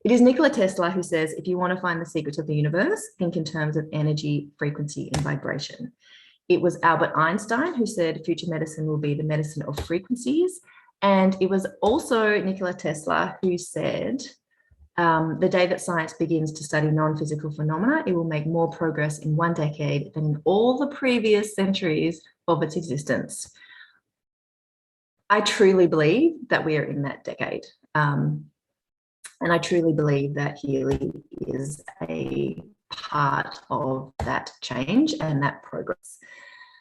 It is Nikola Tesla who says, if you want to find the secrets of the universe, think in terms of energy, frequency, and vibration. It was Albert Einstein who said future medicine will be the medicine of frequencies. And it was also Nikola Tesla who said, the day that science begins to study non-physical phenomena, it will make more progress in one decade than in all the previous centuries of its existence. I truly believe that we are in that decade. And I truly believe that Healy is a part of that change and that progress.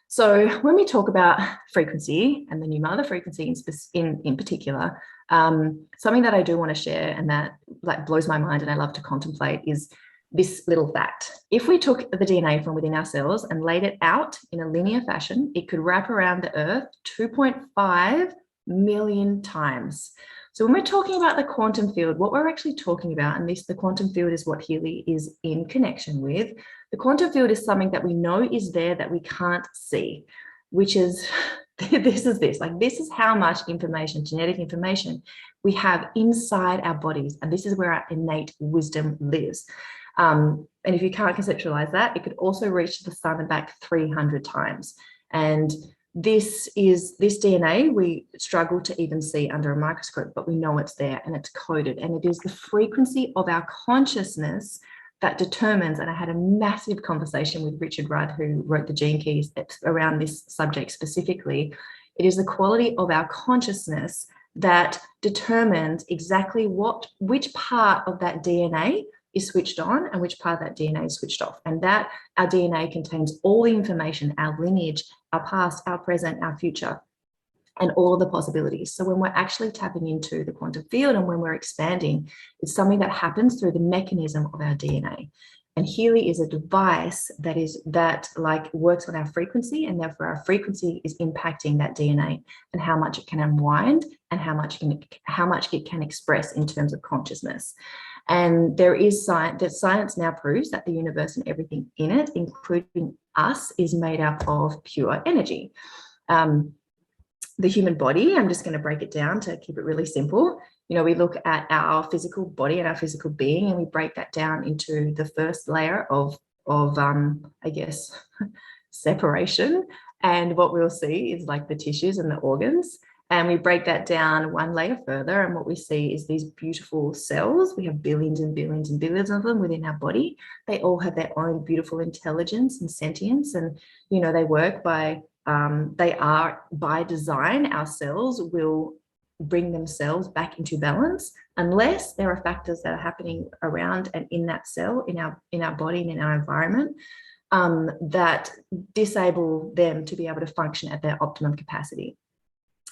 So when we talk about frequency and the new mother frequency in particular, something that I do want to share and that like blows my mind and I love to contemplate is this little fact. If we took the DNA from within our cells and laid it out in a linear fashion, it could wrap around the Earth 2.5 million times. So when we're talking about the quantum field, what we're actually talking about, and the quantum field is what Healy is in connection with. The quantum field is something that we know is there that we can't see, which is, this is how much information, genetic information we have inside our bodies. And this is where our innate wisdom lives. And if you can't conceptualize that, it could also reach the sun and back 300 times. And this DNA, we struggle to even see under a microscope, but we know it's there and it's coded. And it is the frequency of our consciousness that determines, and I had a massive conversation with Richard Rudd, who wrote the Gene Keys around this subject specifically. It is the quality of our consciousness that determines exactly which part of that DNA is switched on and which part of that DNA is switched off. And that our DNA contains all the information, our lineage, our past, our present, our future, and all of the possibilities. So when we're actually tapping into the quantum field and when we're expanding, it's something that happens through the mechanism of our DNA. And Healy is a device that works on our frequency, and therefore our frequency is impacting that DNA and how much it can unwind and how much it can express in terms of consciousness. And there is science now proves that the universe and everything in it, including us, is made up of pure energy. The human body, I'm just going to break it down to keep it really simple. You know, we look at our physical body and our physical being, and we break that down into the first layer of I guess, separation. And what we'll see is like the tissues and the organs. And we break that down one layer further, and what we see is these beautiful cells. We have billions and billions and billions of them within our body. They all have their own beautiful intelligence and sentience, and you know, they work by they are by design. Our cells will bring themselves back into balance unless there are factors that are happening around and in that cell, in our body and in our environment, that disable them to be able to function at their optimum capacity.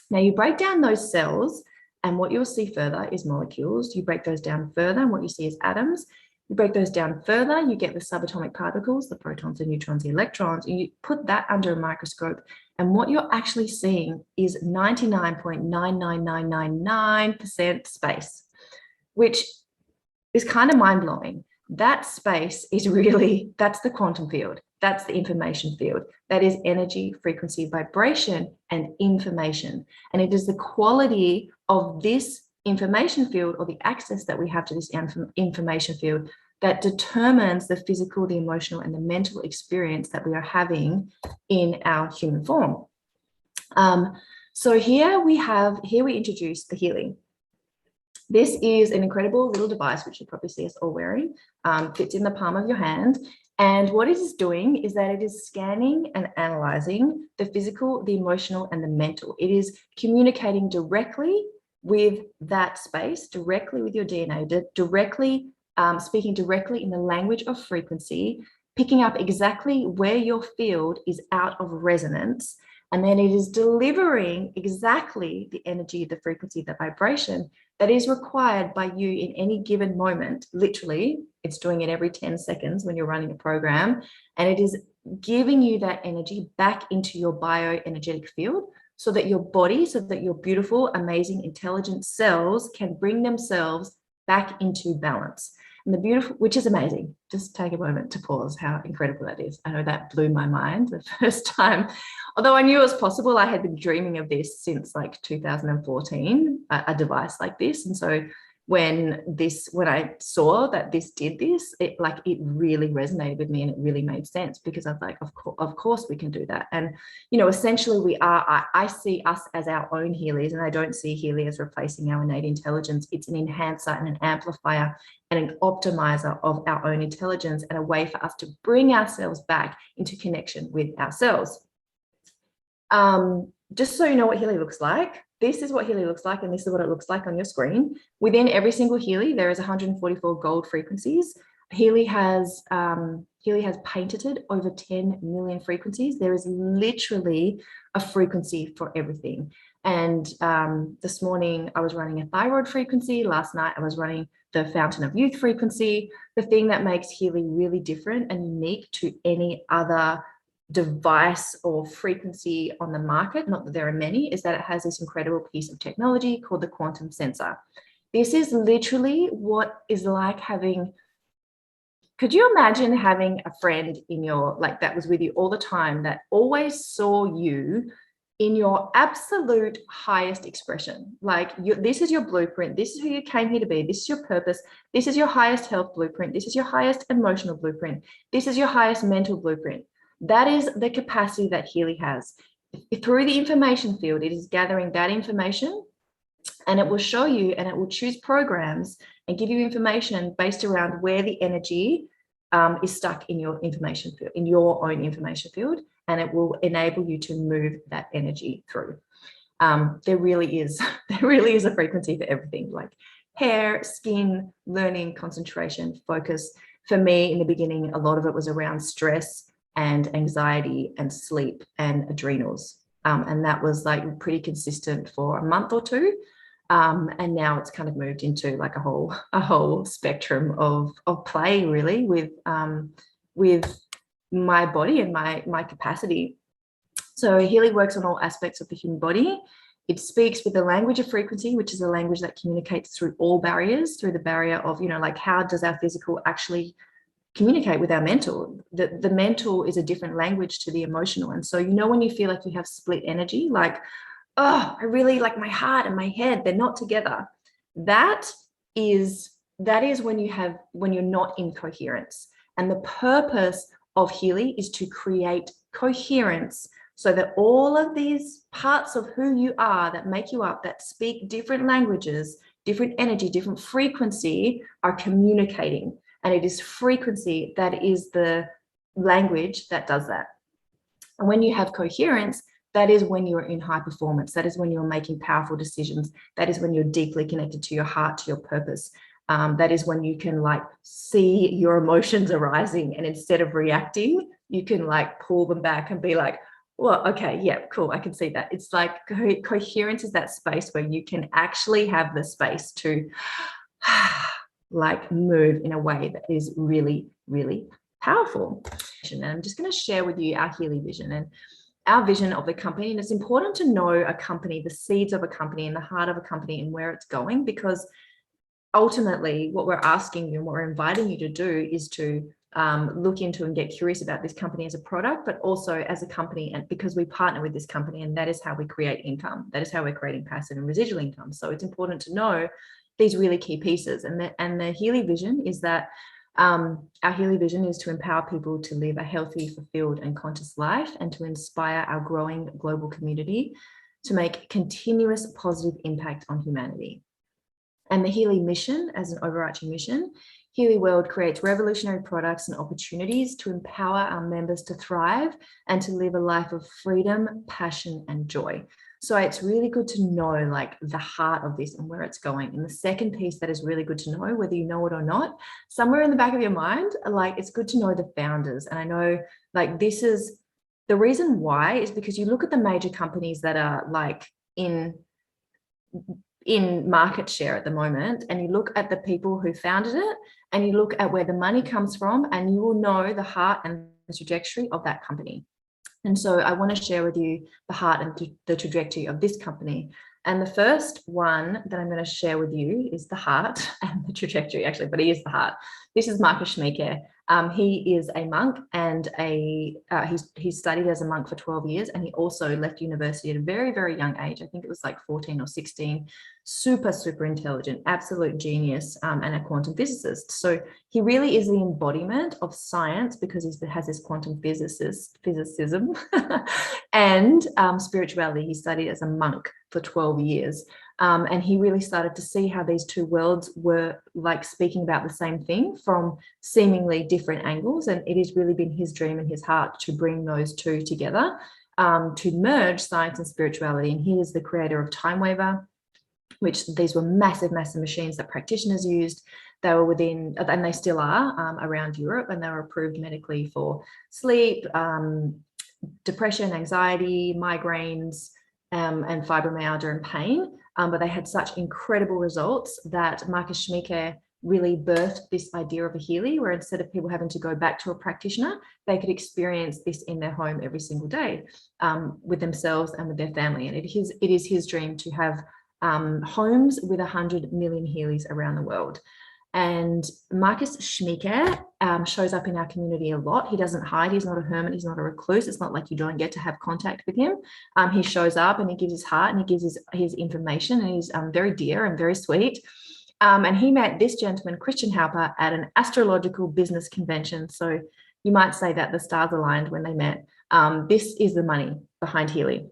Now you break down those cells, and what you'll see further is molecules. You break those down further, and what you see is atoms. You break those down further, you get the subatomic particles, the protons, the neutrons, the electrons, and you put that under a microscope, and what you're actually seeing is 99.99999% space, which is kind of mind-blowing. That space is really, that's the quantum field. That's the information field. That is energy, frequency, vibration, and information. And it is the quality of this information field, or the access that we have to this information field, that determines the physical, the emotional, and the mental experience that we are having in our human form. So here we introduce the Healy. This is an incredible little device, which you probably see us all wearing, fits in the palm of your hand. And what it is doing is that it is scanning and analyzing the physical, the emotional, and the mental. It is communicating directly with that space, directly with your DNA, directly speaking directly in the language of frequency, picking up exactly where your field is out of resonance. And then it is delivering exactly the energy, the frequency, the vibration that is required by you in any given moment. Literally, it's doing it every 10 seconds when you're running a program. And it is giving you that energy back into your bioenergetic field so that your body, so that your beautiful, amazing, intelligent cells can bring themselves back into balance. And the beautiful, which is amazing. Just take a moment to pause how incredible that is. I know that blew my mind the first time. Although I knew it was possible, I had been dreaming of this since like 2014, a device like this. And so when I saw that this did this, it really resonated with me, and it really made sense, because I was like, of course we can do that. And, you know, essentially I see us as our own Healys, and I don't see Healy as replacing our innate intelligence. It's an enhancer and an amplifier and an optimizer of our own intelligence, and a way for us to bring ourselves back into connection with ourselves. Just so you know what Healy looks like, this is what Healy looks like, and this is what it looks like on your screen. Within every single Healy, there is 144 gold frequencies. Healy has patented over 10 million frequencies. There is literally a frequency for everything. And this morning I was running a thyroid frequency. Last night I was running the Fountain of Youth frequency. The thing that makes Healy really different and unique to any other device or frequency on the market, not that there are many, is that it has this incredible piece of technology called the quantum sensor. This is literally what is like having, could you imagine having a friend in your, like, that was with you all the time, that always saw you in your absolute highest expression? Like, this is your blueprint, this is who you came here to be, this is your purpose, this is your highest health blueprint, this is your highest emotional blueprint, this is your highest mental blueprint. That is the capacity that Healy has. Through the information field, it is gathering that information, and it will show you, and it will choose programs and give you information based around where the energy is stuck in your information field, in your own information field, and it will enable you to move that energy through. There really is a frequency for everything, like hair, skin, learning, concentration, focus. For me, in the beginning, a lot of it was around stress and anxiety and sleep and adrenals. And that was like pretty consistent for a month or two. And now it's kind of moved into like a whole spectrum of play, really, with my body and my capacity. So Healy works on all aspects of the human body. It speaks with the language of frequency, which is a language that communicates through all barriers, through the barrier of, you know, like, how does our physical actually communicate with our mental? The mental is a different language to the emotional. And so, you know, when you feel like you have split energy, like, oh, I really, like, my heart and my head, they're not together. That is when you're not in coherence. And the purpose of Healy is to create coherence, so that all of these parts of who you are that make you up, that speak different languages, different energy, different frequency, are communicating. And it is frequency that is the language that does that. And when you have coherence, that is when you're in high performance. That is when you're making powerful decisions. That is when you're deeply connected to your heart, to your purpose. That is when you can, like, see your emotions arising, and instead of reacting, you can, like, pull them back and be like, well, okay, yeah, cool, I can see that. It's like coherence is that space where you can actually have the space to like move in a way that is really, really powerful. And I'm just going to share with you our Healy vision and our vision of the company. And it's important to know a company, the seeds of a company, and the heart of a company, and where it's going, because ultimately what we're asking you and what we're inviting you to do is to look into and get curious about this company as a product, but also as a company, and because we partner with this company, and that is how we create income. That is how we're creating passive and residual income. So it's important to know these really key pieces. And the Healy vision is that our Healy vision is to empower people to live a healthy, fulfilled, and conscious life, and to inspire our growing global community to make continuous positive impact on humanity. And the Healy mission, as an overarching mission, Healy World creates revolutionary products and opportunities to empower our members to thrive and to live a life of freedom, passion, and joy. So it's really good to know, like, the heart of this and where it's going. And the second piece that is really good to know, whether you know it or not, somewhere in the back of your mind, like, it's good to know the founders. And I know, like, this is the reason why, is because you look at the major companies that are like in market share at the moment, and you look at the people who founded it, and you look at where the money comes from, and you will know the heart and the trajectory of that company. And so I want to share with you the heart and the trajectory of this company. And the first one that I'm going to share with you is the heart and the trajectory, actually, but it is the heart. This is Marcus Schnicker. He is a monk, and he studied as a monk for 12 years, and he also left university at a very, very young age. I think it was like 14 or 16. Super, super intelligent, absolute genius, and a quantum physicist. So he really is the embodiment of science, because he has this quantum physicism and spirituality. He studied as a monk for 12 years. And he really started to see how these two worlds were like speaking about the same thing from seemingly different angles. And it has really been his dream and his heart to bring those two together, to merge science and spirituality. And he is the creator of Time Waver, which these were massive, massive machines that practitioners used. They were within, and they still are, around Europe, and they were approved medically for sleep, depression, anxiety, migraines, and fibromyalgia and pain. But they had such incredible results that Marcus Schnicker really birthed this idea of a Healy, where instead of people having to go back to a practitioner, they could experience this in their home every single day, with themselves and with their family. And it is his dream to have homes with 100 million Healys around the world. And Marcus Schnicker shows up in our community a lot. He doesn't hide. He's not a hermit. He's not a recluse. It's not like you don't get to have contact with him. He shows up and he gives his heart and he gives his information, and he's very dear and very sweet. And he met this gentleman, Christian Halper, at an astrological business convention. So you might say that the stars aligned when they met. This is the money behind Healy.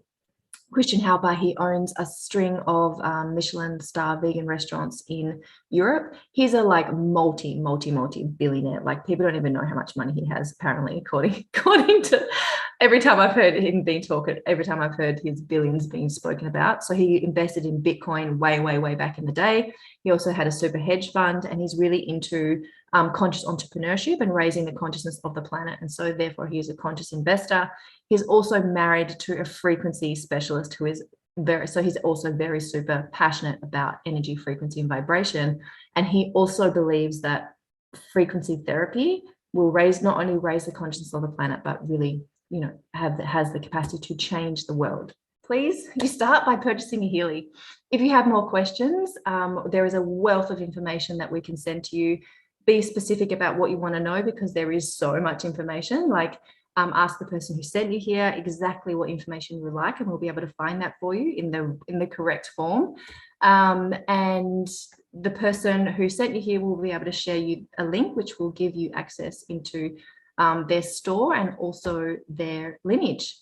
Christian Halper, he owns a string of Michelin star vegan restaurants in Europe. He's a like multi billionaire. Like, people don't even know how much money he has, apparently, according to every time I've heard him being talked, every time I've heard his billions being spoken about. So he invested in Bitcoin way back in the day. He also had a super hedge fund, and he's really into conscious entrepreneurship and raising the consciousness of the planet. And so therefore he is a conscious investor. He's also married to a frequency specialist who is he's also very super passionate about energy, frequency, and vibration. And he also believes that frequency therapy will not only raise the consciousness of the planet, but really, has the capacity to change the world. Please, you start by purchasing a Healy. If you have more questions, there is a wealth of information that we can send to you. Be specific about what you want to know, because there is so much information. Like, ask the person who sent you here exactly what information you would like, and we'll be able to find that for you in the correct form. And the person who sent you here will be able to share you a link which will give you access into their store and also their lineage.